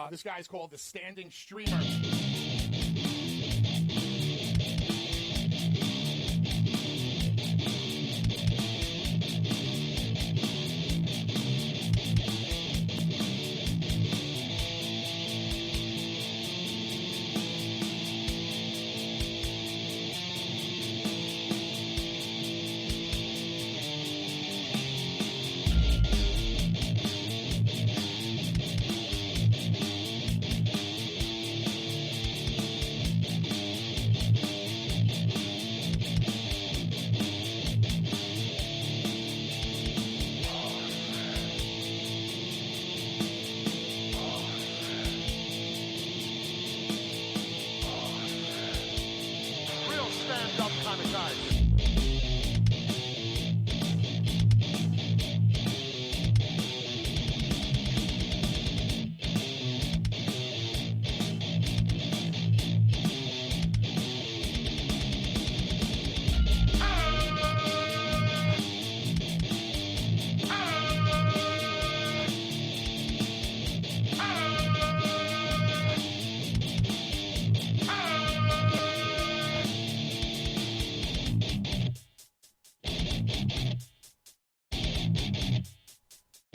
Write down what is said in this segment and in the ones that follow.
This guy's called the Standing Streamer. Real stand-up kind of guys.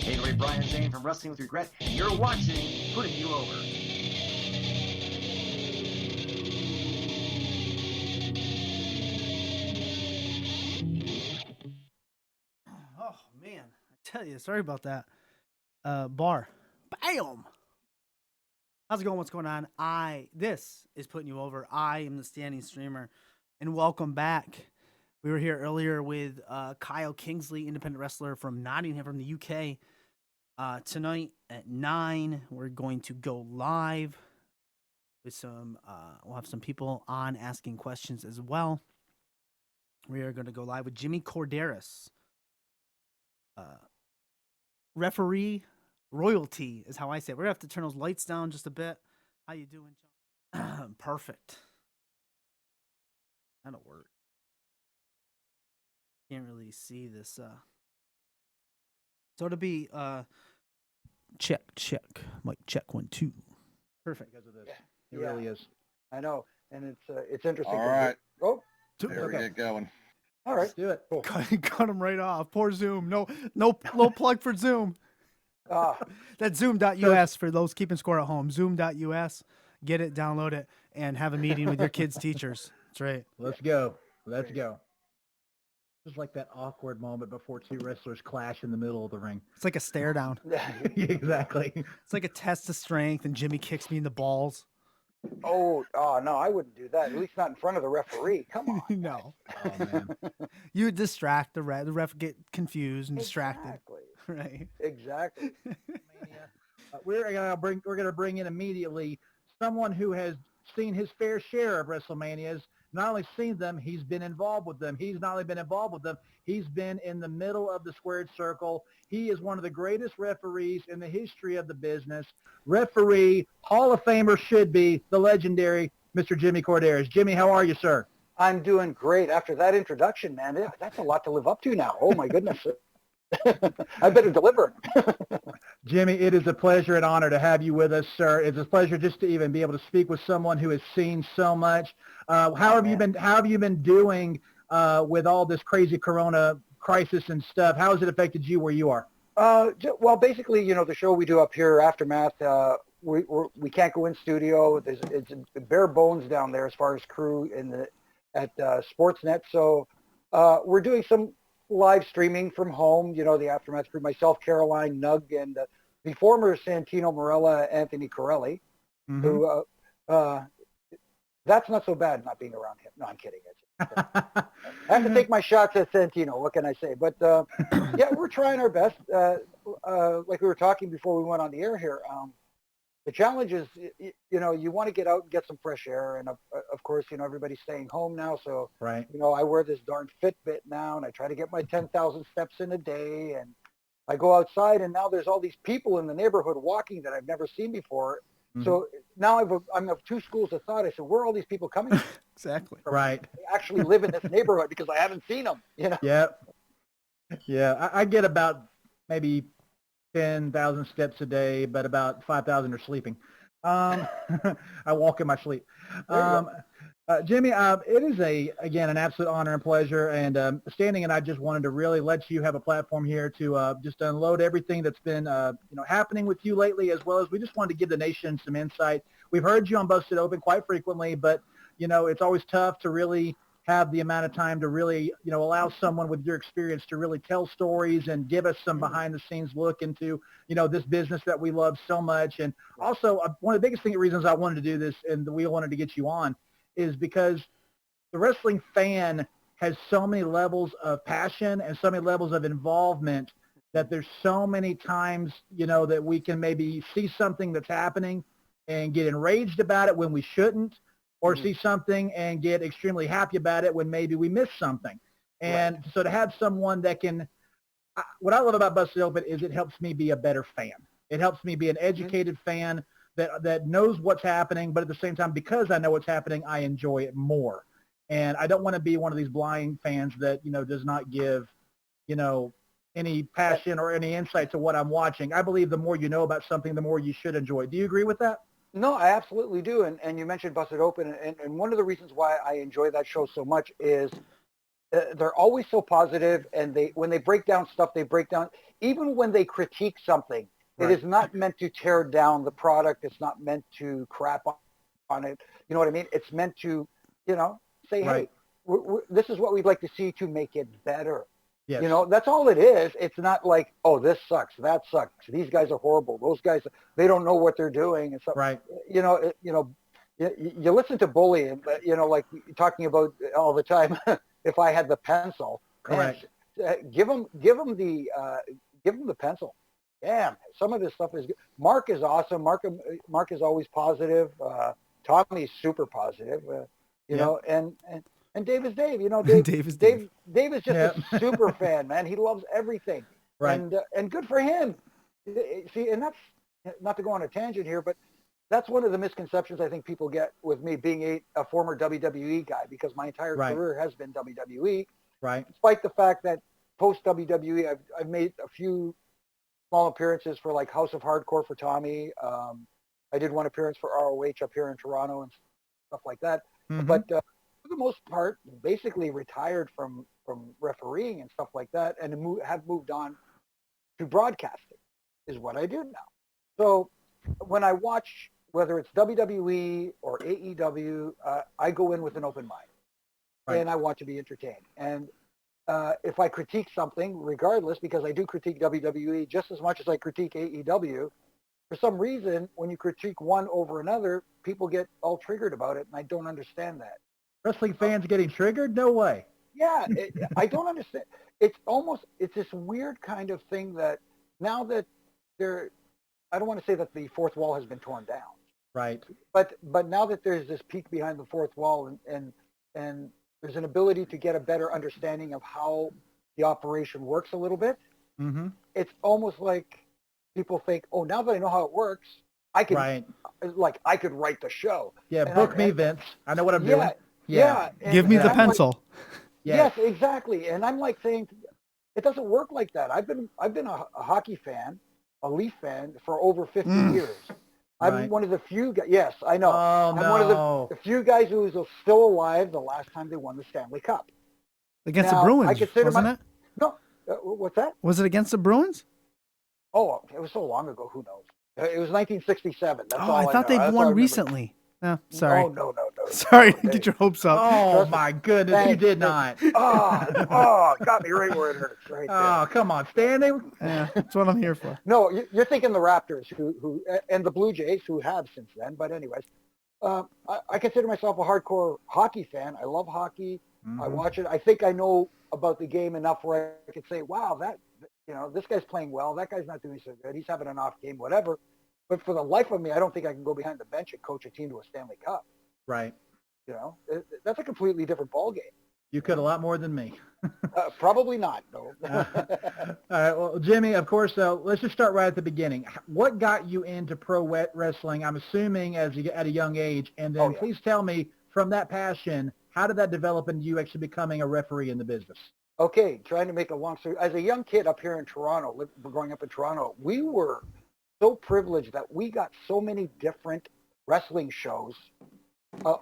Hey, everybody, Brian Zane from Wrestling with Regret, and you're watching Putting You Over. Oh man, I tell you, sorry about that. Bar, bam. How's it going? What's going on? This is Putting You Over. I am the Standing Streamer, and welcome back. We were here earlier with Kyle Kingsley, independent wrestler from Nottingham, from the UK. Tonight at 9, we're going to go live with some. We'll have some people on asking questions as well. We are going to go live with Jimmy Korderas. Referee royalty is how I say it. We're gonna have to turn those lights down just a bit. How you doing, John? Perfect. That'll work. Can't really see this. So it'll be check. Mic check 1 2. Perfect. Because of this. It really is. I know. And it's interesting. All right. Oh, There we get going. all right. Let's do it. Cool. Cut him right off. Poor Zoom. No plug for Zoom. That's Zoom.us for those keeping score at home. Zoom.us. Get it, download it, and have a meeting with your kids' teachers. That's right. Let's go. Let's go. It's like that awkward moment before two wrestlers clash in the middle of the ring. It's like a stare down. Exactly. It's like a test of strength, and Jimmy kicks me in the balls. Oh, no, I wouldn't do that. At least not in front of the referee. Come on. No. Oh, man. You would distract the ref. The ref would get confused and distracted. Exactly. Right. Exactly. We're gonna bring in immediately someone who has seen his fair share of WrestleManias. Not only seen them, he's been involved with them. He's not only been involved with them, he's been in the middle of the squared circle. He is one of the greatest referees in the history of the business. Referee, Hall of Famer should be, the legendary Mr. Jimmy Korderas. Jimmy, how are you, sir? I'm doing great. After that introduction, man, that's a lot to live up to now. Oh, my goodness. I better deliver. Jimmy, it is a pleasure and honor to have you with us, sir. It's a pleasure just to even be able to speak with someone who has seen so much. How have you been doing with all this crazy Corona crisis and stuff? How has it affected you where you are? Well, basically, the show we do up here, Aftermath, we can't go in studio. It's bare bones down there as far as crew at Sportsnet. So we're doing some live streaming from home, the Aftermath crew, myself, Caroline, Nug, and the former Santino Marella, Anthony Corelli, who that's not so bad not being around him. No, I'm kidding. I have to take my shots at Santino. What can I say? But yeah, we're trying our best. Like we were talking before we went on the air here, the challenge is, you want to get out and get some fresh air. And of course, everybody's staying home now. So, Right. I wear this darn Fitbit now and I try to get my 10,000 steps in a day. And I go outside and now there's all these people in the neighborhood walking that I've never seen before. Mhm. So now I'm of two schools of thought. I said, where are all these people coming from? Exactly. Right. They actually live in this neighborhood because I haven't seen them, Yep. Yeah, I get about maybe 10,000 steps a day, but about 5,000 are sleeping. I walk in my sleep. Jimmy, it is again, an absolute honor and pleasure. And Standing and I just wanted to really let you have a platform here to just unload everything that's been happening with you lately, as well as we just wanted to give the nation some insight. We've heard you on Busted Open quite frequently, but it's always tough to really have the amount of time to really, allow someone with your experience to really tell stories and give us some behind the scenes look into, this business that we love so much. And also one of the biggest reasons I wanted to do this and we wanted to get you on is because the wrestling fan has so many levels of passion and so many levels of involvement that there's so many times, that we can maybe see something that's happening and get enraged about it when we shouldn't, or see something and get extremely happy about it when maybe we miss something. And so to have someone that what I love about Busted Open is it helps me be a better fan. It helps me be an educated fan that knows what's happening, but at the same time, because I know what's happening, I enjoy it more. And I don't want to be one of these blind fans that, does not give, any passion or any insight to what I'm watching. I believe the more you know about something, the more you should enjoy it. Do you agree with that? No, I absolutely do. And you mentioned Busted Open, and one of the reasons why I enjoy that show so much is they're always so positive, and when they break down stuff, they break down, even when they critique something, it is not meant to tear down the product. It's not meant to crap on it. You know what I mean? It's meant to, say, hey, this is what we'd like to see to make it better. Yes. That's all it is. It's not like, oh, this sucks, that sucks, these guys are horrible, those guys, they don't know what they're doing and stuff. Right. You listen to bullying, like talking about all the time. If I had the pencil, correct, man, give them the pencil. Damn, some of this stuff is good. Mark is awesome. Mark is always positive. Tommy's super positive. And Dave is Dave. Dave is just a super fan, man. He loves everything. Right. And good for him. See, and that's not to go on a tangent here, but that's one of the misconceptions I think people get with me being a former WWE guy, because my entire career has been WWE. Right. Despite the fact that post WWE, I've made a few small appearances for like House of Hardcore for Tommy. I did one appearance for ROH up here in Toronto and stuff like that. Mm-hmm. But for the most part, basically retired from refereeing and stuff like that, and have moved on to broadcasting is what I do now. So when I watch, whether it's WWE or AEW, I go in with an open mind, and I want to be entertained. And if I critique something, regardless, because I do critique WWE just as much as I critique AEW, for some reason, when you critique one over another, people get all triggered about it, and I don't understand that. Wrestling fans getting triggered? No way. Yeah, I don't understand. It's this weird kind of thing that now that I don't want to say that the fourth wall has been torn down. Right. But now that there's this peek behind the fourth wall and there's an ability to get a better understanding of how the operation works a little bit, it's almost like people think, oh, now that I know how it works, I could I could write the show. Yeah, book me, Vince. I know what I'm doing. Yeah. Give me the pencil. Yes, exactly. And I'm like saying, it doesn't work like that. I've been a hockey fan, a Leaf fan for over 50 years. I'm one of the few guys. Yes, I know. I'm one of the few guys who is still alive the last time they won the Stanley Cup. Against the Bruins, wasn't it? No. What's that? Was it against the Bruins? Oh, it was so long ago. Who knows? It was 1967. That's all I thought they've won recently. No, sorry. No. Sorry to get your hopes up. Oh, my goodness, you did not. Got me right where it hurts. Right there. Oh, come on, Standing. Yeah, that's what I'm here for. No, you're thinking the Raptors, who and the Blue Jays, who have since then. But anyways, I consider myself a hardcore hockey fan. I love hockey. I watch it. I think I know about the game enough where I could say, wow, this guy's playing well. That guy's not doing so good. He's having an off game, whatever. But for the life of me, I don't think I can go behind the bench and coach a team to a Stanley Cup. Right. That's a completely different ballgame. You could a lot more than me. Probably not, no. All right. Well, Jimmy, of course, let's just start right at the beginning. What got you into pro wrestling? I'm assuming at a young age. And then please tell me, from that passion, how did that develop into you actually becoming a referee in the business? Okay, trying to make a long story. As a young kid up here in Toronto, growing up in Toronto, we were so privileged that we got so many different wrestling shows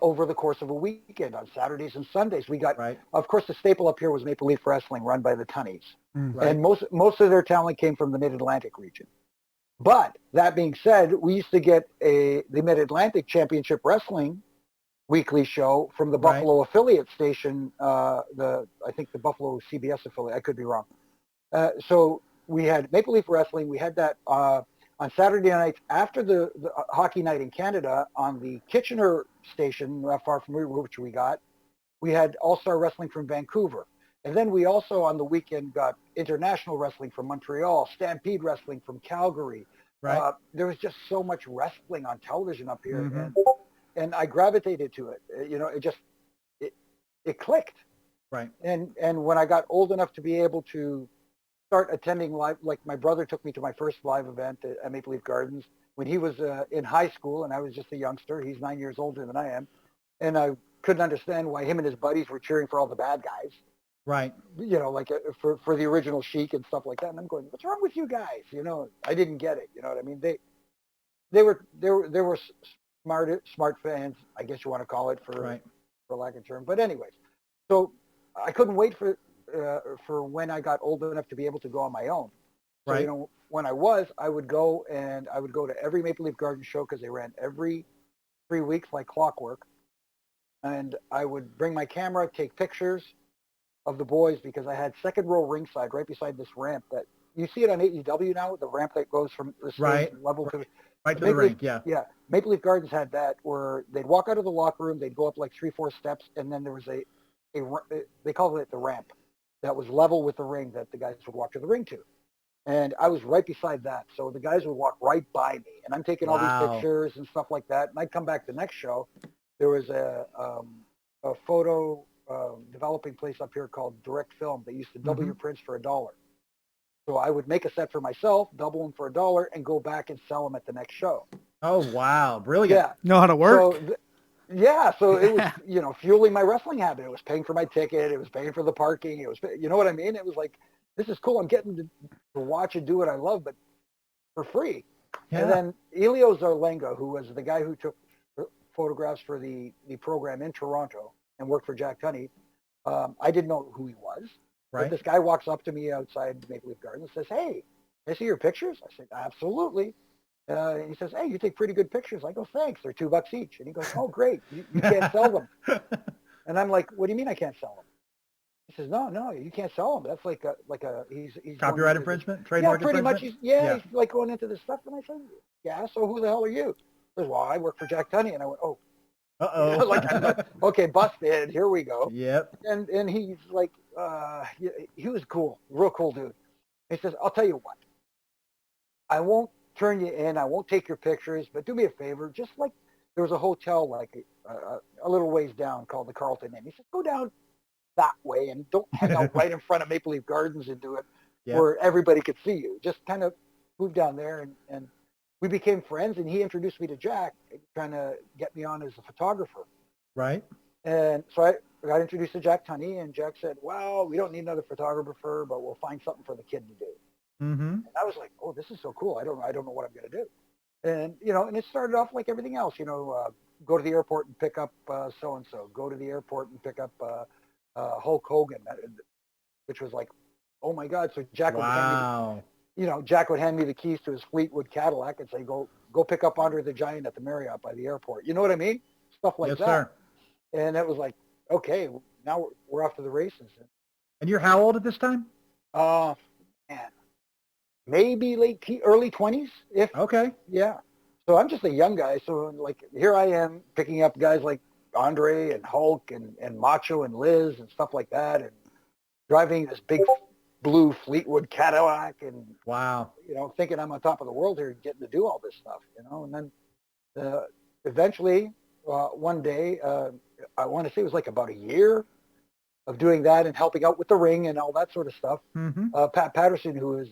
over the course of a weekend on Saturdays and Sundays. We got, Right. of course, the staple up here was Maple Leaf Wrestling, run by the Tunnies, Right. and most of their talent came from the Mid-Atlantic region. But that being said, we used to get the Mid-Atlantic Championship Wrestling weekly show from the Right. Buffalo affiliate station, I think the Buffalo CBS affiliate. I could be wrong. So we had Maple Leaf Wrestling. We had that on Saturday nights after the hockey night in Canada on the Kitchener station, not far from which we got. We had All-Star Wrestling from Vancouver. And then we also on the weekend got International Wrestling from Montreal, Stampede Wrestling from Calgary. Right. There was just so much wrestling on television up here. Mhm. And I gravitated to it. It clicked. Right. And when I got old enough to be able to start attending live, like my brother took me to my first live event at Maple Leaf Gardens when he was in high school and I was just a youngster. He's 9 years older than I am. And I couldn't understand why him and his buddies were cheering for all the bad guys, Right. like for the original Sheik and stuff like that. And I'm going, what's wrong with you guys? I didn't get it. You know what I mean? They were smart fans, I guess you want to call it for lack of a term. But anyways, so I couldn't wait for when I got old enough to be able to go on my own. So, Right. When I would go to every Maple Leaf Garden show because they ran every 3 weeks like clockwork. And I would bring my camera, take pictures of the boys because I had second row ringside right beside this ramp that you see it on AEW now, the ramp that goes from the stage level to Right to the rink, yeah. Yeah. Maple Leaf Gardens had that where they'd walk out of the locker room, they'd go up like 3-4 steps, and then there was they called it the ramp that was level with the ring that the guys would walk to the ring to. And I was right beside that. So the guys would walk right by me. And I'm taking all these pictures and stuff like that. And I'd come back the next show. There was a photo developing place up here called Direct Film. They used to double your prints for $1. So I would make a set for myself, double them for $1, and go back and sell them at the next show. Oh, wow. Brilliant. Yeah. Know how to work? So it was, fueling my wrestling habit. It was paying for my ticket. It was paying for the parking. It was, you know what I mean? It was like, this is cool. I'm getting to watch and do what I love, but for free. Yeah. And then Elio Zarlenga, who was the guy who took photographs for the program in Toronto and worked for Jack Tunney, I didn't know who he was. Right. But this guy walks up to me outside Maple Leaf Gardens and says, hey, can I see your pictures? I said, absolutely. He says, hey, you take pretty good pictures. I go, thanks. They're $2 each. And he goes, oh, great. You can't sell them. And I'm like, what do you mean I can't sell them? He says, no, you can't sell them. That's like he's Copyright infringement, trademark pretty infringement? much. He's like going into this stuff. And I said, yeah, so who the hell are you? He says, well, I work for Jack Tunney. And I went, oh. Uh-oh. Okay, busted. Here we go. Yep. And he's like, he was cool, real cool dude. He says, I'll tell you what. I won't turn you in. I won't take your pictures, but do me a favor. Just like there was a hotel like a little ways down called the Carlton Inn. He says, go down that way and don't hang out right in front of Maple Leaf Gardens and do it where everybody could see you. Just kind of move down there and we became friends and he introduced me to Jack, trying to get me on as a photographer. Right. And so I got introduced to Jack Tunney and Jack said, well, we don't need another photographer, but we'll find something for the kid to do. Mm-hmm. And I was like, oh, this is so cool. I don't know what I'm going to do. And, and it started off like everything else, go to the airport and pick up so-and-so, go to the airport and pick up Hulk Hogan, which was like, oh my God. So Jack would hand me, Jack would hand me the keys to his Fleetwood Cadillac and say, go pick up Andre the Giant at the Marriott by the airport. You know what I mean? Stuff like that. Sir. And it was like, okay, now we're off to the races. And you're how old at this time? Man, maybe early 20s. Okay. Yeah. So I'm just a young guy. So like here I am picking up guys like Andre and Hulk and Macho and Liz and stuff like that, and driving this big blue Fleetwood Cadillac and thinking I'm on top of the world here, getting to do all this stuff, And then eventually one day, I want to say it was like about a year of doing that and helping out with the ring and all that sort of stuff. Mm-hmm. Pat Patterson, who is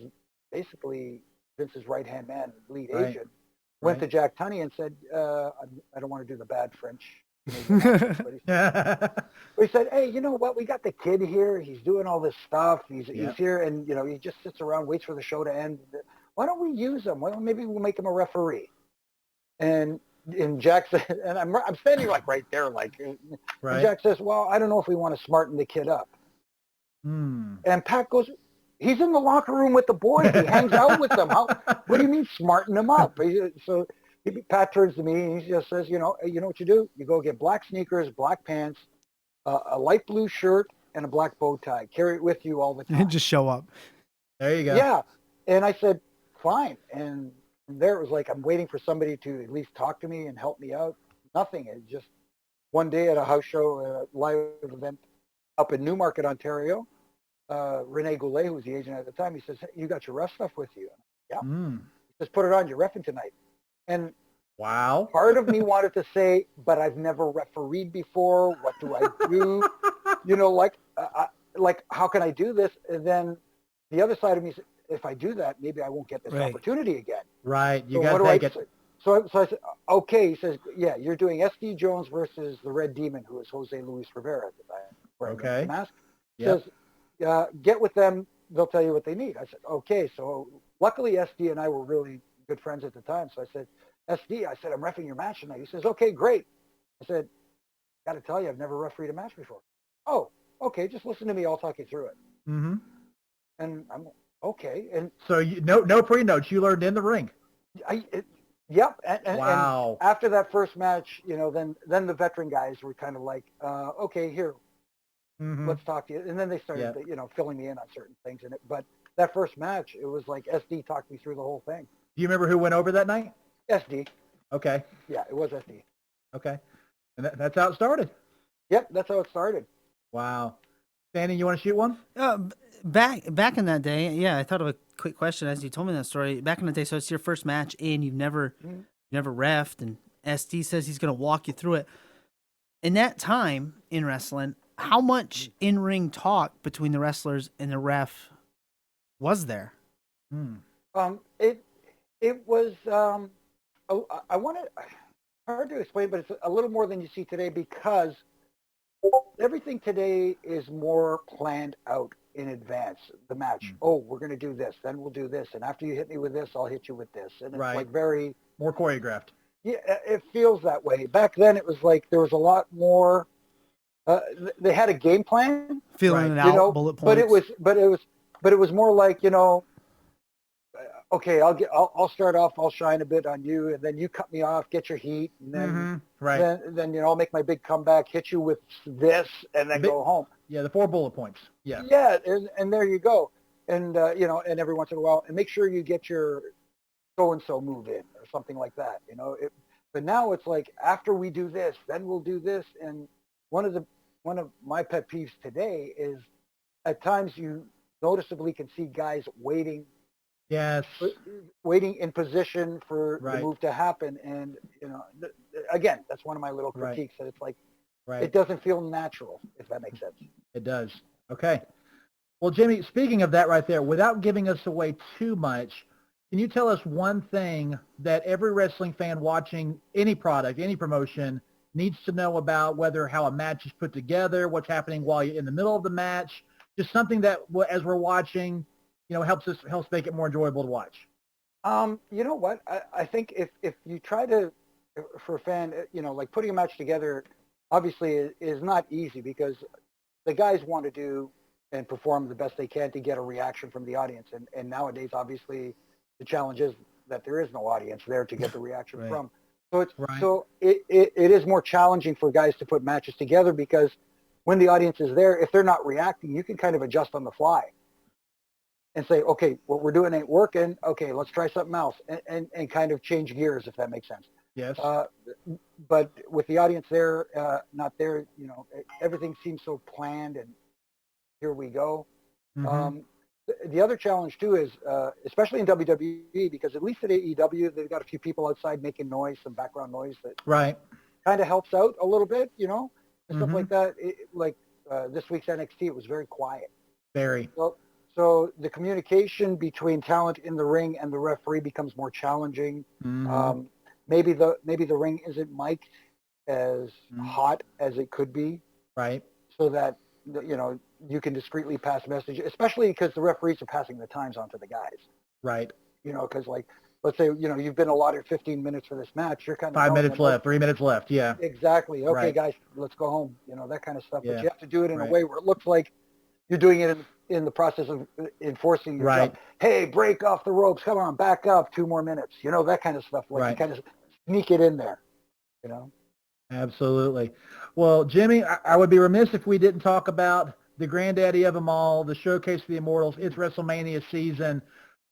basically Vince's right-hand man, lead agent, went to Jack Tunney and said, I don't want to do the bad French But he said, hey, you know what? We got the kid here. He's doing all this stuff. He's here, and he just sits around, waits for the show to end. Why don't we use him? Well, maybe we'll make him a referee. And Jack said, and I'm standing like right there, like. Right. And Jack says, well, I don't know if we want to smarten the kid up. And Pat goes, he's in the locker room with the boys. He hangs out with them. What do you mean smarten him up? So Pat turns to me and he just says, you know what you do? You go get black sneakers, black pants, a light blue shirt, and a black bow tie. Carry it with you all the time. Just show up. There you go. Yeah. And I said, fine. And from there it was like I'm waiting for somebody to at least talk to me and help me out. Nothing. It just one day at a house show, a live event up in Newmarket, Ontario, Rene Goulet, who was the agent at the time, he says, hey, you got your ref stuff with you? Yeah. He says, put it on, you're reffing tonight. And wow. Part of me wanted to say, but I've never refereed before. What do I do? Like how can I do this? And then the other side of me said, if I do that, maybe I won't get this opportunity again. Right. You got to take it. So I said, okay. He says, yeah, you're doing SD Jones versus the Red Demon, who is Jose Luis Rivera at the time. Okay. The mask. Yep. Says, get with them. They'll tell you what they need. I said, okay. So luckily SD and I were really good friends at the time. So I said, SD, I said, I'm reffing your match tonight. He says, okay, great. I said, got to tell you, I've never refereed a match before. Oh, okay. Just listen to me. I'll talk you through it. Mm-hmm. And I'm okay. And so no pre-notes. You learned in the ring. Yep. And, wow. And after that first match, then the veteran guys were kind of like, okay, here, let's talk to you. And then they started, filling me in on certain things in it. But that first match, it was like SD talked me through the whole thing. Do you remember who went over that night? SD. Okay. Yeah, it was SD. Okay. And that's how it started. Yep, that's how it started. Wow. Danny, you want to shoot one? Back in that day, I thought of a quick question as you told me that story. Back in the day, so it's your first match and you've never reffed, and SD says he's going to walk you through it. In that time in wrestling, how much in-ring talk between the wrestlers and the ref was there? It was I want to hard to explain, but it's a little more than you see today because everything today is more planned out in advance. The match. Oh, we're going to do this, then we'll do this, and after you hit me with this, I'll hit you with this, and it's like very more choreographed. Yeah, it feels that way. Back then, it was like there was a lot more. They had a game plan, feeling it out, bullet points. But it was more like okay, I'll start off, I'll shine a bit on you, and then you cut me off, get your heat, and then then I'll make my big comeback, hit you with this, and then go home. Yeah, the 4 bullet points. Yeah. Yeah, and there you go, and and every once in a while, and make sure you get your so and so move in or something like that. But now it's like after we do this, then we'll do this, and one of my pet peeves today is at times you noticeably can see guys waiting. Yes. Waiting in position for the move to happen. And, again, that's one of my little critiques that it's like, it doesn't feel natural, if that makes sense. It does. Okay. Well, Jimmy, speaking of that right there, without giving us away too much, can you tell us one thing that every wrestling fan watching any product, any promotion needs to know about, whether how a match is put together, what's happening while you're in the middle of the match, just something that as we're watching, helps make it more enjoyable to watch? You know what? I think if you try to, for a fan, like putting a match together, obviously is not easy because the guys want to do and perform the best they can to get a reaction from the audience. And nowadays, obviously, the challenge is that there is no audience there to get the reaction from. So it is more challenging for guys to put matches together because when the audience is there, if they're not reacting, you can kind of adjust on the fly and say, okay, what we're doing ain't working. Okay, let's try something else and kind of change gears, if that makes sense. Yes. But with the audience there, not there, everything seems so planned and here we go. The other challenge too is, especially in WWE, because at least at AEW, they've got a few people outside making noise, some background noise that kind of helps out a little bit, and stuff like that. This week's NXT, it was very quiet. Very. So the communication between talent in the ring and the referee becomes more challenging. Maybe the ring isn't mic'd as hot as it could be, Right. so that you can discreetly pass message, especially because the referees are passing the times on to the guys. Right. Because like, let's say you've been allotted 15 minutes for this match, you're kind of 5 telling minutes them, left, 3 minutes left. Yeah. exactly. Okay, Right. guys, let's go home. That kind of stuff. Yeah. But you have to do it in a Right. way where it looks like you're doing it in the process of enforcing your Right. job. Hey, break off the ropes. Come on, back up 2 more minutes. That kind of stuff. Like you Right. kind of sneak it in there. Absolutely. Well, Jimmy, I would be remiss if we didn't talk about the granddaddy of them all, the Showcase of the Immortals. It's WrestleMania season.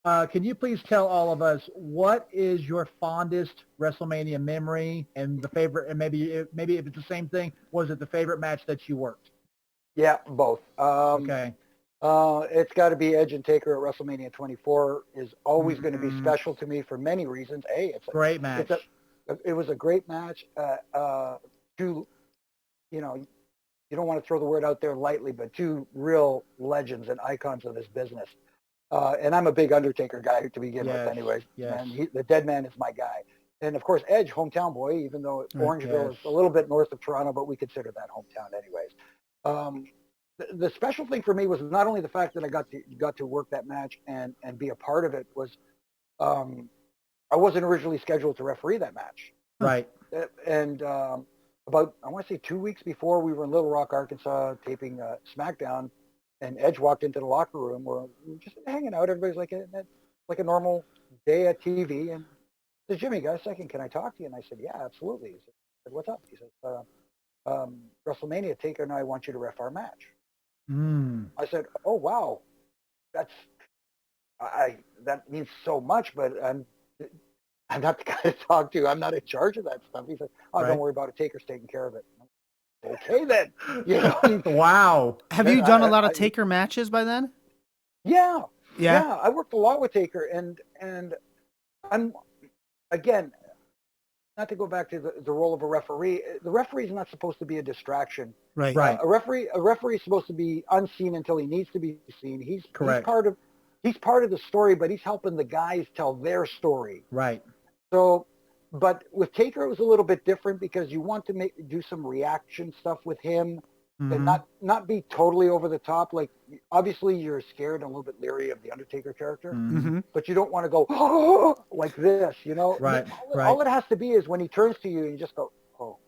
Can you please tell all of us what is your fondest WrestleMania memory and the favorite, and maybe if it's the same thing, was it the favorite match that you worked? Yeah, both. Okay. It's got to be Edge and Taker at WrestleMania 24 is always going to be Mhm. special to me for many reasons. Great match. It was a great match. Two, you don't want to throw the word out there lightly, but two real legends and icons of this business. And I'm a big Undertaker guy to begin with, anyways. Yes. And the Dead Man is my guy. And of course, Edge, hometown boy, even though Orangeville Yes. is a little bit north of Toronto, but we consider that hometown anyways. The special thing for me was not only the fact that I got to work that match and be a part of it, was I wasn't originally scheduled to referee that match. Right. And about, I want to say 2 weeks before, we were in Little Rock, Arkansas, taping SmackDown, and Edge walked into the locker room where we were just hanging out. Everybody's like a normal day at TV, and said, "Jimmy, got a second? Can I talk to you?" And I said, "Yeah, absolutely." He said, "What's up?" He says, "WrestleMania, Taker and I want you to ref our match." Mm. I said, "Oh wow, that means so much, but I'm not the guy to talk to. I'm not in charge of that stuff." He said, "Oh, Right. don't worry about it. Taker's taking care of it." Okay then. Wow. Have you done a lot of Taker matches by then? Yeah. Yeah. I worked a lot with Taker, and I'm, again, not to go back to the role of a referee. The referee is not supposed to be a distraction. Right. Right. A referee is supposed to be unseen until he needs to be seen. He's Correct. He's part of the story, but he's helping the guys tell their story. Right. So, but with Taker, it was a little bit different because you want to do some reaction stuff with him, and not be totally over the top. Like, obviously you're scared and a little bit leery of the Undertaker character, but you don't want to go, "Oh," like this, Right. All it has to be is when he turns to you, you just go, "Oh,"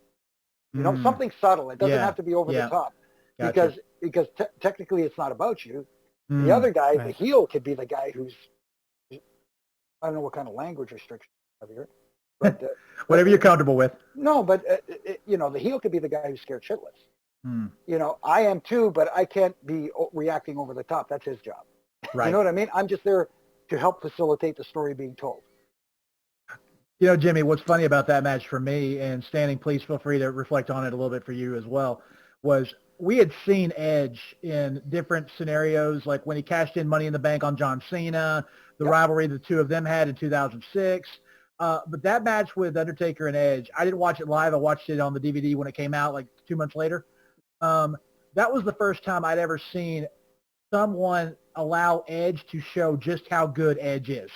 something subtle. It doesn't have to be over the top, Gotcha. because technically it's not about you. Mm. The other guy, the Right. heel, could be the guy who's, I don't know what kind of language restriction you have here, but Whatever you're comfortable with. no, but the heel could be the guy who's scared shitless. Mm. I am too, but I can't be reacting over the top. That's his job. Right. You know what I mean? I'm just there to help facilitate the story being told. Jimmy, what's funny about that match for me, and Standing, please feel free to reflect on it a little bit for you as well, was we had seen Edge in different scenarios, like when he cashed in Money in the Bank on John Cena, the rivalry the two of them had in 2006. But that match with Undertaker and Edge, I didn't watch it live. I watched it on the DVD when it came out like 2 months later. That was the first time I'd ever seen someone allow Edge to show just how good Edge is,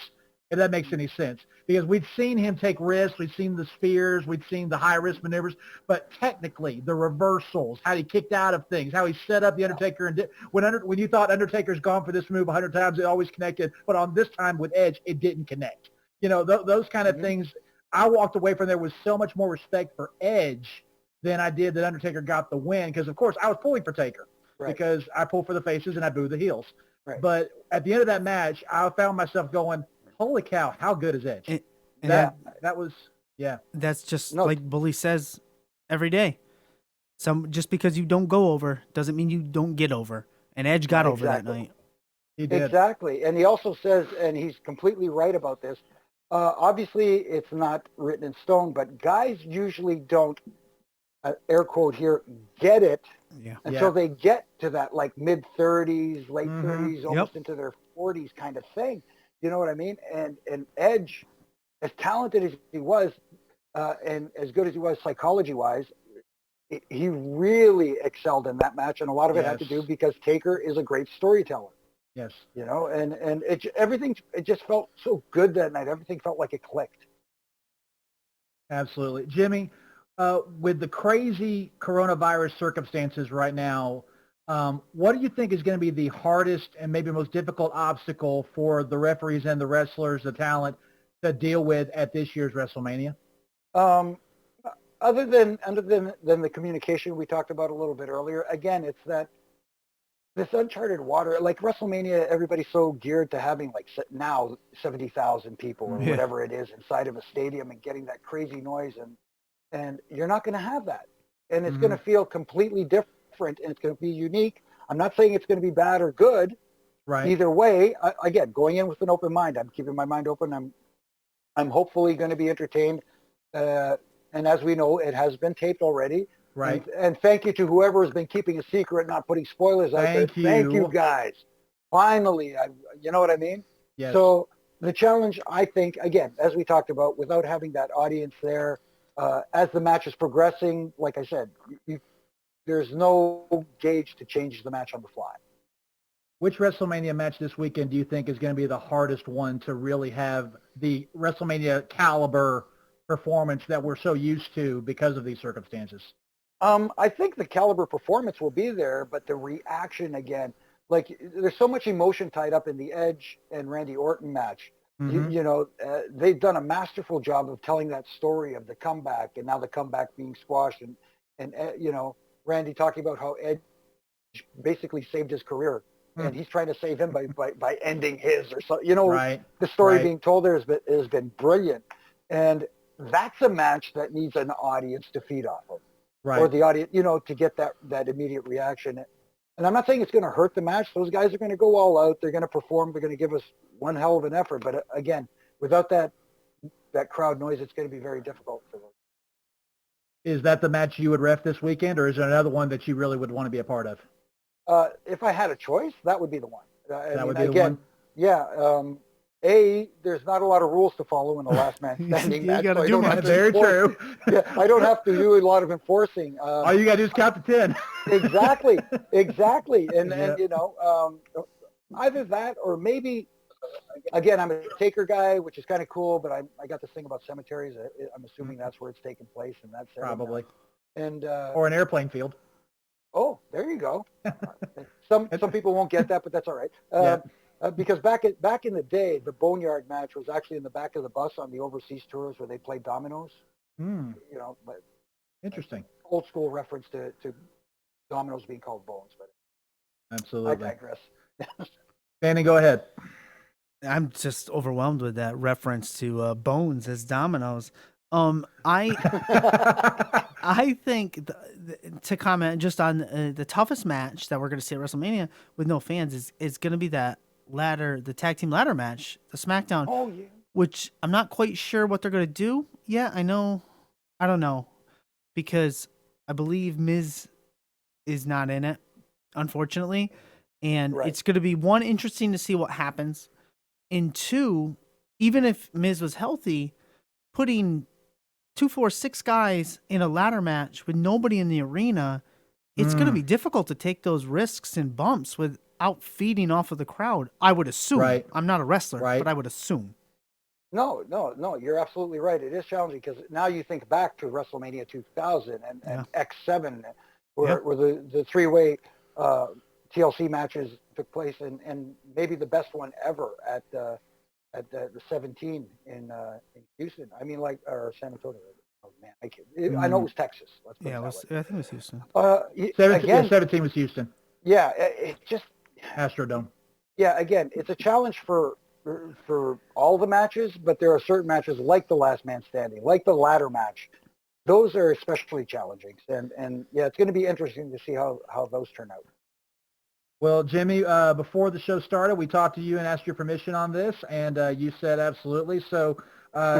if that makes any sense. Because we'd seen him take risks, we'd seen the spears, we'd seen the high-risk maneuvers, but technically the reversals, how he kicked out of things, how he set up the Undertaker, and when you thought Undertaker's gone for this move 100 times, it always connected, but on this time with Edge, it didn't connect. Those kind of things, I walked away from there with so much more respect for Edge than I did that Undertaker got the win, because, of course, I was pulling for Taker because I pull for the faces and I boo the heels. Right. But at the end of that match, I found myself going, holy cow, how good is Edge? And that was, yeah. That's just like Bully says every day. Just because you don't go over doesn't mean you don't get over. And Edge got over that night. He did. Exactly. And he also says, and he's completely right about this, obviously it's not written in stone, but guys usually don't, air quote here, get it until they get to that like mid-30s, late 30s, almost into their 40s kind of thing. You know what I mean? And Edge, as talented as he was, and as good as he was psychology-wise, he really excelled in that match, and a lot of it had to do because Taker is a great storyteller. Yes. And everything, it just felt so good that night. Everything felt like it clicked. Absolutely. Jimmy, with the crazy coronavirus circumstances right now, what do you think is going to be the hardest and maybe most difficult obstacle for the referees and the wrestlers, the talent, to deal with at this year's WrestleMania? Other than the communication we talked about a little bit earlier, again, it's that this uncharted water. Like WrestleMania, everybody's so geared to having like now 70,000 people or Yeah. whatever it is inside of a stadium and getting that crazy noise, and you're not going to have that, and it's going to feel completely different, and it's going to be unique. I'm not saying it's going to be bad or good. Right. Either way, again, going in with an open mind. I'm keeping my mind open. I'm hopefully going to be entertained. And as we know, it has been taped already. Right. And thank you to whoever has been keeping a secret, not putting spoilers out there. Thank you, guys. Finally, you know what I mean? Yes. So the challenge, I think, again, as we talked about, without having that audience there, as the match is progressing, like I said, there's no gauge to change the match on the fly. Which WrestleMania match this weekend do you think is going to be the hardest one to really have the WrestleMania caliber performance that we're so used to because of these circumstances? I think the caliber performance will be there, but the reaction again, like there's so much emotion tied up in the Edge and Randy Orton match. They've done a masterful job of telling that story of the comeback, and now the comeback being squashed, and Randy talking about how Edge basically saved his career, and he's trying to save him by ending his or so. Right. The story Right. being told there has been brilliant, and that's a match that needs an audience to feed off of. Right. Or the audience, to get that immediate reaction. And I'm not saying it's going to hurt the match. Those guys are going to go all out. They're going to perform. They're going to give us one hell of an effort. But again, without that crowd noise, it's going to be very difficult for them. Is that the match you would ref this weekend, or is there another one that you really would want to be a part of? If I had a choice, that would be the one. That would be the one? Yeah. There's not a lot of rules to follow in a last man standing You match. gotta so I do don't much. have to Very enforce- true. Yeah, I don't have to do a lot of enforcing. All you got to do is count to 10. Exactly. And Yeah. either that or maybe, again, I'm a Taker guy, which is kind of cool, but I got this thing about cemeteries. I'm assuming that's where it's taking place, and that's Probably. And Or an airplane field. oh, there you go. Some people won't get that, but that's all right. Yeah. Because back in the day, the Boneyard match was actually in the back of the bus on the overseas tours where they played dominoes. But Interesting. old school reference to dominoes being called bones, but Absolutely. I digress. Fanny, go ahead. I'm just overwhelmed with that reference to bones as dominoes. I think to comment just on the toughest match that we're going to see at WrestleMania with no fans is going to be the tag team ladder match, the SmackDown. Oh yeah. Which I'm not quite sure what they're going to do yet. I don't know, because I believe Miz is not in it, unfortunately, and Right. it's going to be one, interesting to see what happens, and two, even if Miz was healthy, putting 2, 4, 6 guys in a ladder match with nobody in the arena, it's going to be difficult to take those risks and bumps without feeding off of the crowd. I would assume. Right. I'm not a wrestler, Right. but I would assume. No, you're absolutely right. It is challenging because now you think back to WrestleMania 2000 and X7, where the three-way TLC matches took place, and maybe the best one ever at the 17 in Houston. I mean, or San Antonio. Oh man, I know it was Texas. Let's put Yeah, it that way. I think it was Houston. 17 was Houston. Yeah, it just Astrodome. yeah. Again, it's a challenge for all the matches, but there are certain matches like the Last Man Standing, like the ladder match. Those are especially challenging, and yeah, it's going to be interesting to see how those turn out. Well, Jimmy, before the show started, we talked to you and asked your permission on this, and you said absolutely. So,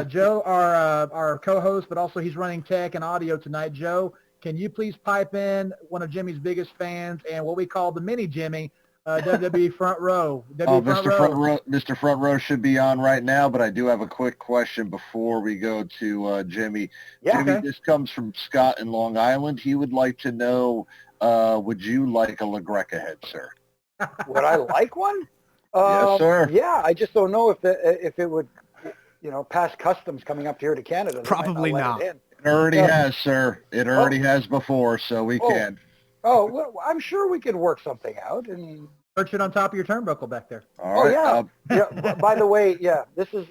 Joe, our co-host, but also he's running tech and audio tonight. Joe, can you please pipe in one of Jimmy's biggest fans and what we call the mini Jimmy, WWE Front Row? Mr. Front Row should be on right now, but I do have a quick question before we go to Jimmy. Yeah, Jimmy, okay. this comes from Scott in Long Island. He would like to know, would you like a LaGreca head, sir? Would I like one? Yes, sir. Yeah, I just don't know if it would, pass customs coming up here to Canada. They might Probably let not. it in. It already Yeah. has, sir. It already has before, so we Oh. can. Oh, well, I'm sure we could work something out. And Perch it on top of your turnbuckle back there. All right. yeah, yeah. By the way, yeah, this is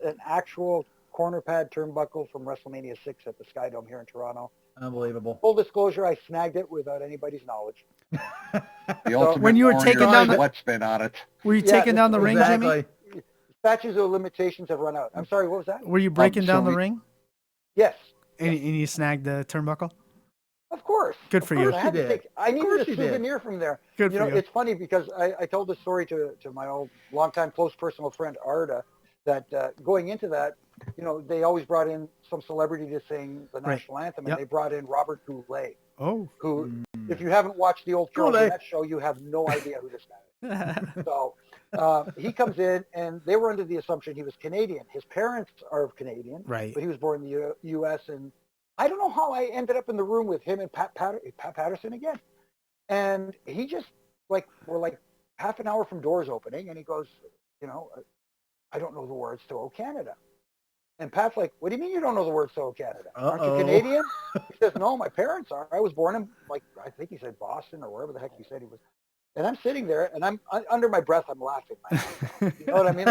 an actual corner pad turnbuckle from WrestleMania 6 at the Sky Dome here in Toronto. Unbelievable. Full disclosure, I snagged it without anybody's knowledge. The ultimate When you were warrior taking down the- split spin on it. Were you Yeah, taking down the ring, Jimmy? Exactly. Statutes of limitations have run out. I'm sorry, what was that? Were you breaking so down the we- ring? Yes, And you snagged the turnbuckle? of course. Good for Of you. course I had to you did. take. I Of course needed a you did. souvenir from there. Good You for know, you. it's funny because I told the story to my old longtime close personal friend Arda that going into that, you know, they always brought in some celebrity to sing the Right. national anthem, and Yep. they brought in Robert Goulet, Oh. who, if you haven't watched the old Charles Goulet. Burnett show, you have no idea who this guy is. So he comes in, and they were under the assumption he was Canadian. His parents are Canadian, Right. but he was born in the U.S. And I don't know how I ended up in the room with him and Pat Patterson again. And he just we're like half an hour from doors opening, and he goes, you know, I don't know the words to "O Canada." And Pat's like, what do you mean you don't know the words to "O Canada"? Aren't you Uh-oh. Canadian? He says, no, my parents are. I was born in, I think he said Boston or wherever the heck he said he was. And I'm sitting there, and I'm under my breath, I'm laughing. You know what I mean?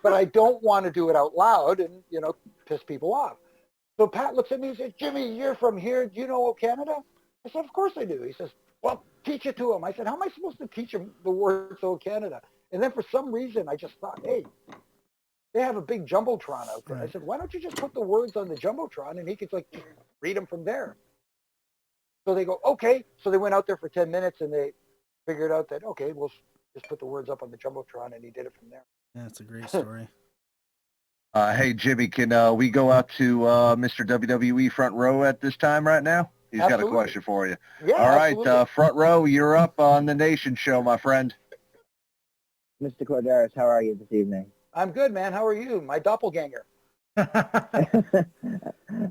But I don't want to do it out loud and, you know, piss people off. So Pat looks at me and says, Jimmy, you're from here. Do you know "O Canada"? I said, of course I do. He says, well, teach it to him. I said, how am I supposed to teach him the words "O Canada"? And then for some reason, I just thought, hey, they have a big Jumbotron out there. Right. I said, why don't you just put the words on the Jumbotron and he could just read them from there? So they go, okay. So they went out there for 10 minutes and they figured out that, okay, we'll just put the words up on the Jumbotron, and he did it from there. That's a great story. Hey, Jimmy, can we go out to Mr. WWE front row at this time right now? He's got a Absolutely. question for you. Yeah, All right, absolutely. front row, you're up on the Nation Show, my friend. Mr. Korderas, how are you this evening? I'm good, man. How are you? My doppelganger.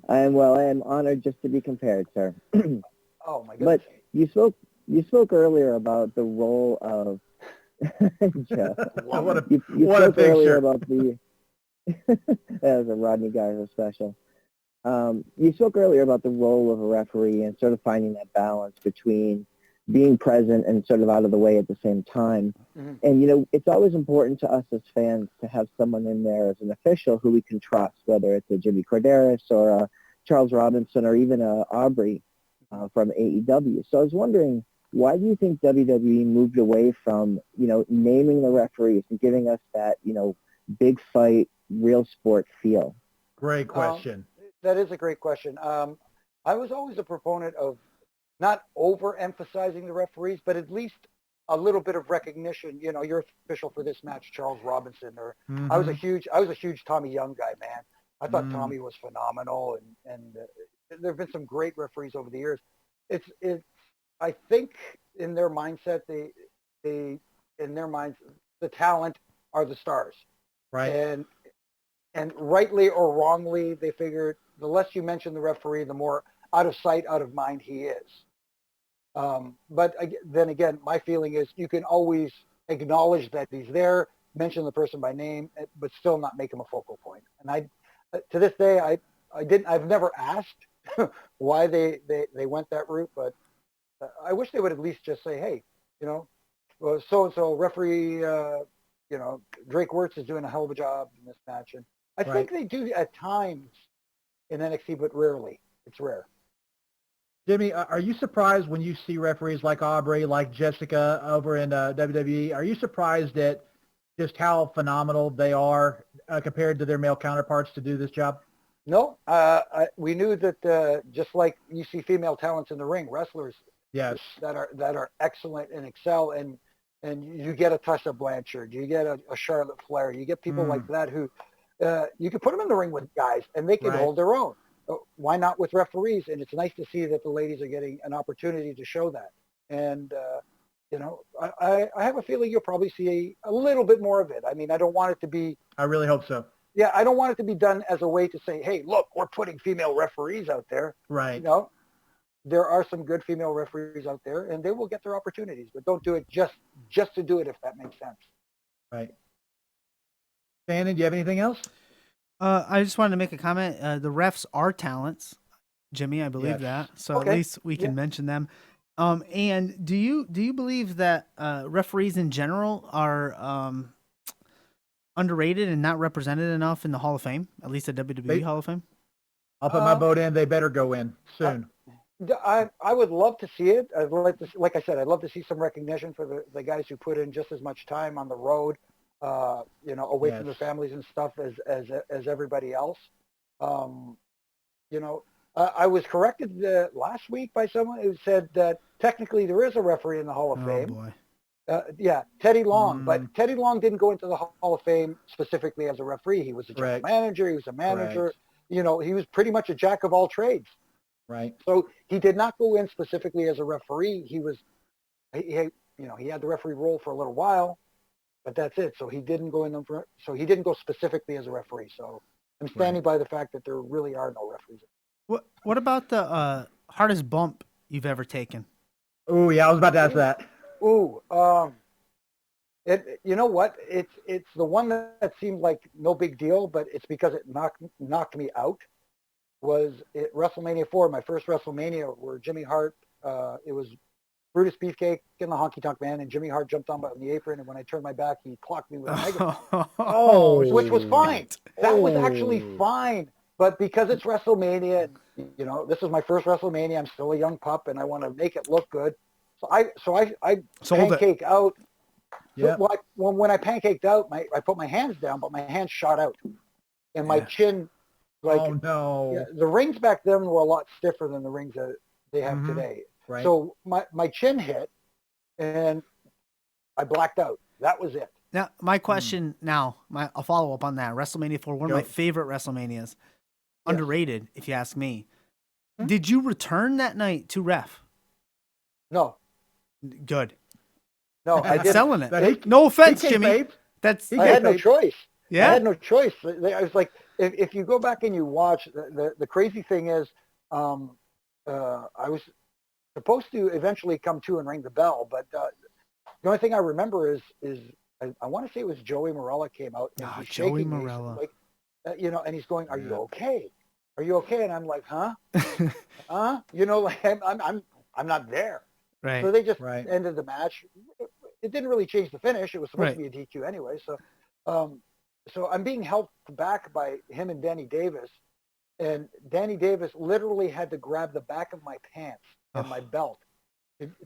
I am well. I am honored just to be compared, sir. Oh, my goodness. But you spoke earlier about the role of Joe. What a You what a spoke earlier picture. about the that was a Rodney Garza special. You spoke earlier about the role of a referee and sort of finding that balance between being present and sort of out of the way at the same time. Mhm. And, you know, it's always important to us as fans to have someone in there as an official who we can trust, whether it's a Jimmy Korderas or a Charles Robinson or even a Aubrey from AEW. So I was wondering, why do you think WWE moved away from, you know, naming the referees and giving us that, you know, big fight, real sport feel? Great question. That is a great question. I was always a proponent of not overemphasizing the referees, but at least a little bit of recognition. You know, you're official for this match, Charles Robinson, or I was a huge Tommy Young guy, man. I thought Tommy was phenomenal, and there have been some great referees over the years. I think in their mindset, in their minds, the talent are the stars, Right. and rightly or wrongly, they figured the less you mention the referee, the more out of sight, out of mind he is. But then again, my feeling is you can always acknowledge that he's there, mention the person by name, but still not make him a focal point. And to this day, I've never asked why they went that route, but I wish they would at least just say, hey, you know, well, so-and-so referee, you know, Drake Wirtz is doing a hell of a job in this match. And I think they do at times in NXT, but rarely. It's rare. Jimmy, are you surprised when you see referees like Aubrey, like Jessica over in WWE? Are you surprised at just how phenomenal they are compared to their male counterparts to do this job? No, we knew that just like you see female talents in the ring, wrestlers Yes. that are excellent and excel, and you get a Tasha Blanchard, you get a Charlotte Flair, you get people like that who you can put them in the ring with guys and they can hold their own. Why not with referees? And it's nice to see that the ladies are getting an opportunity to show that. And you know, I have a feeling you'll probably see a little bit more of it. I mean, I don't want it to be. I really hope so. Yeah, I don't want it to be done as a way to say, hey, look, we're putting female referees out there. Right. You know, there are some good female referees out there, and they will get their opportunities, but don't do it just to do it, if that makes sense. Right. Shannon, do you have anything else? I just wanted to make a comment. The refs are talents, Jimmy. I believe Yes. that. So Okay. at least we can mention them. And do you believe that referees in general are underrated and not represented enough in the Hall of Fame, at least the WWE They- Hall of Fame? I'll put my vote in. They better go in soon. I would love to see it. I'd like to, like I said, I'd love to see some recognition for the guys who put in just as much time on the road, away from their Yes. families and stuff as everybody else. I was corrected last week by someone who said that technically there is a referee in the Hall of Oh Fame. boy. Teddy Long, but Teddy Long didn't go into the Hall of Fame specifically as a referee. He was a general Correct. manager. He was a manager. Correct. He was pretty much a jack of all trades. Right. So he did not go in specifically as a referee. He had the referee role for a little while, but that's it. So he didn't go he didn't go specifically as a referee. So I'm standing by the fact that there really are no referees. What about the hardest bump you've ever taken? Oh yeah, I was about to ask that. Ooh, you know what? It's the one that seemed like no big deal, but it's because it knocked me out. Was it WrestleMania 4, my first WrestleMania, where Jimmy Hart, it was Brutus Beefcake and the Honky Tonk Man, and Jimmy Hart jumped on the apron, and when I turned my back, he clocked me with a megaphone, which was fine. That was actually fine. But because it's WrestleMania, this is my first WrestleMania, I'm still a young pup, and I want to make it look good. So I Sold pancake out. Yeah. When I pancaked out, I put my hands down, but my hands shot out, and my chin. Oh no. Yeah, the rings back then were a lot stiffer than the rings that they have today. Right. So my chin hit, and I blacked out. That was it. Now, my question a follow up on that. WrestleMania 4, one of my favorite WrestleManias. Underrated, if you ask me. Did you return that night to ref? No. Good. No, I didn't. Selling it. No offense, Jimmy. I had no choice. Yeah. I had no choice. I was like, if you go back and you watch, the crazy thing is, I was supposed to eventually come to and ring the bell, but the only thing I remember is I want to say it was Joey Morella came out and he's Joey shaking Morella. me, and he's going, "Are you okay? Are you okay?" And I'm like, "Huh? Huh?" Like I'm not there. Right. So they just ended the match. It didn't really change the finish. It was supposed to be a DQ anyway. So I'm being helped back by him and Danny Davis. And Danny Davis literally had to grab the back of my pants and my belt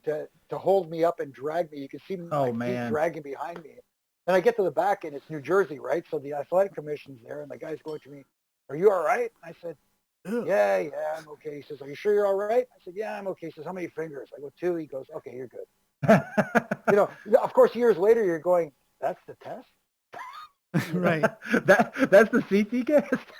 to hold me up and drag me. You can see my feet dragging behind me. And I get to the back, and it's New Jersey, right? So the athletic commission's there, and the guy's going to me, "Are you all right?" I said, yeah, I'm okay. He says, "Are you sure you're all right?" I said, "Yeah, I'm okay." He says, "How many fingers?" I go, 2. He goes, "Okay, you're good." Of course, years later, you're going, "That's the test?" Right. That's the CT cast.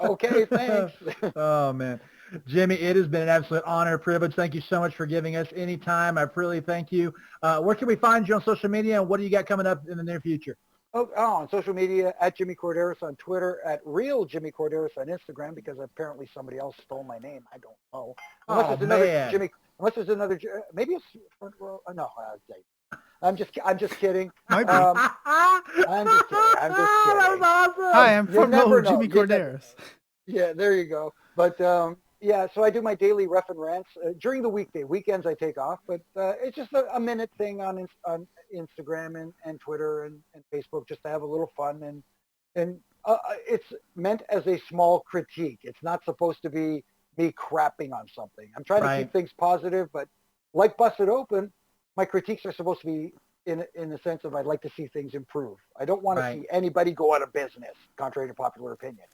Okay, thanks. Oh man, Jimmy, it has been an absolute honor, privilege. Thank you so much for giving us any time. I really thank you. Where can we find you on social media, and what do you got coming up in the near future? On social media, at Jimmy Korderas on Twitter, at Real Jimmy Korderas on Instagram, because apparently somebody else stole my name. I don't know. Unless it's another Jimmy, maybe it's front row. No, I'm just kidding. Might be. I'm just kidding. I'm just kidding. That was awesome. Hi, I'm from never know. Jimmy Korderas. Yeah, there you go. But so I do my daily ref and rants during the weekday. Weekends I take off, but it's just a minute thing on Instagram and Twitter and Facebook, just to have a little fun. And it's meant as a small critique. It's not supposed to be me crapping on something. I'm trying to keep things positive, but like Busted Open, my critiques are supposed to be in the sense of I'd like to see things improve. I don't want to see anybody go out of business, contrary to popular opinion.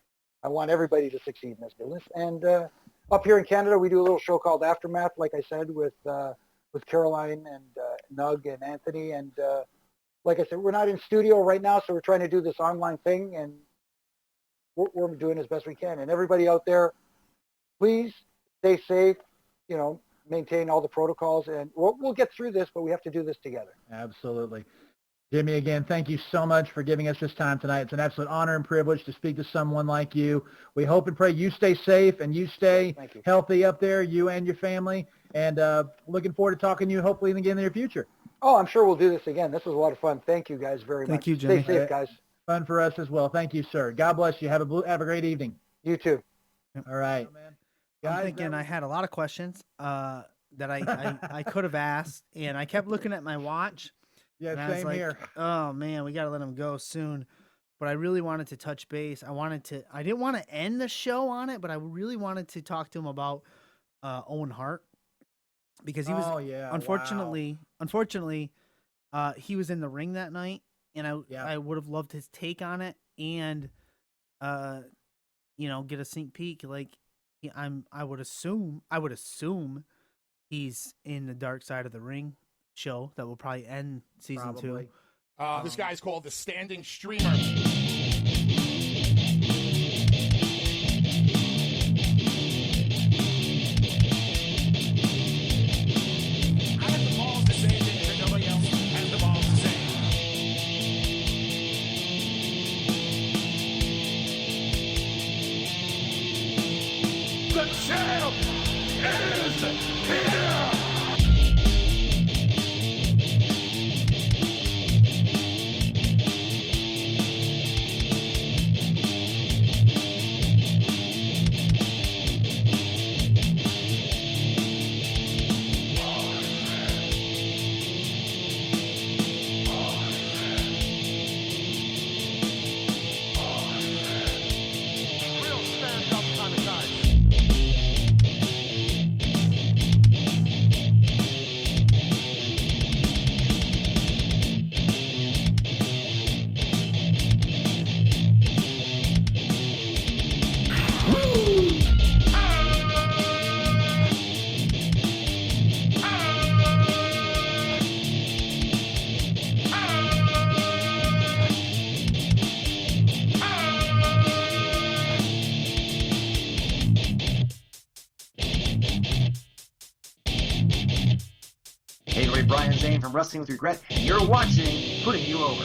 I want everybody to succeed in this business. And up here in Canada, we do a little show called Aftermath, like I said, with Caroline and Nug and Anthony. And like I said, we're not in studio right now, so we're trying to do this online thing, and we're doing as best we can. And everybody out there, please stay safe, maintain all the protocols, and we'll get through this, but we have to do this together. Absolutely. Jimmy, again, thank you so much for giving us this time tonight. It's an absolute honor and privilege to speak to someone like you. We hope and pray you stay safe and you stay healthy up there, you and your family, and looking forward to talking to you hopefully again in the near future. Oh, I'm sure we'll do this again. This was a lot of fun. Thank you guys very much. Thank you, Jimmy. Stay safe, guys. Fun for us as well. Thank you, sir. God bless you. Have a great evening. You too. All right. I'm Guys, thinking I had a lot of questions that I could have asked, and I kept looking at my watch. Yeah, and I was same like, here. oh man, we got to let him go soon. But I really wanted to touch base. I didn't want to end the show on it, but I really wanted to talk to him about Owen Hart, because he was unfortunately he was in the ring that night, and I would have loved his take on it, and get a sneak peek. Like I would assume he's in the Dark Side of the Ring show that will probably end season 2. This guy's called the Standing Streamer. I have the balls to say things that nobody else has the balls to say. The champ is here! Real stand-up kind of guy. Hey, everybody, Brian Zane from Wrestling with Regret, and you're watching Putting You Over.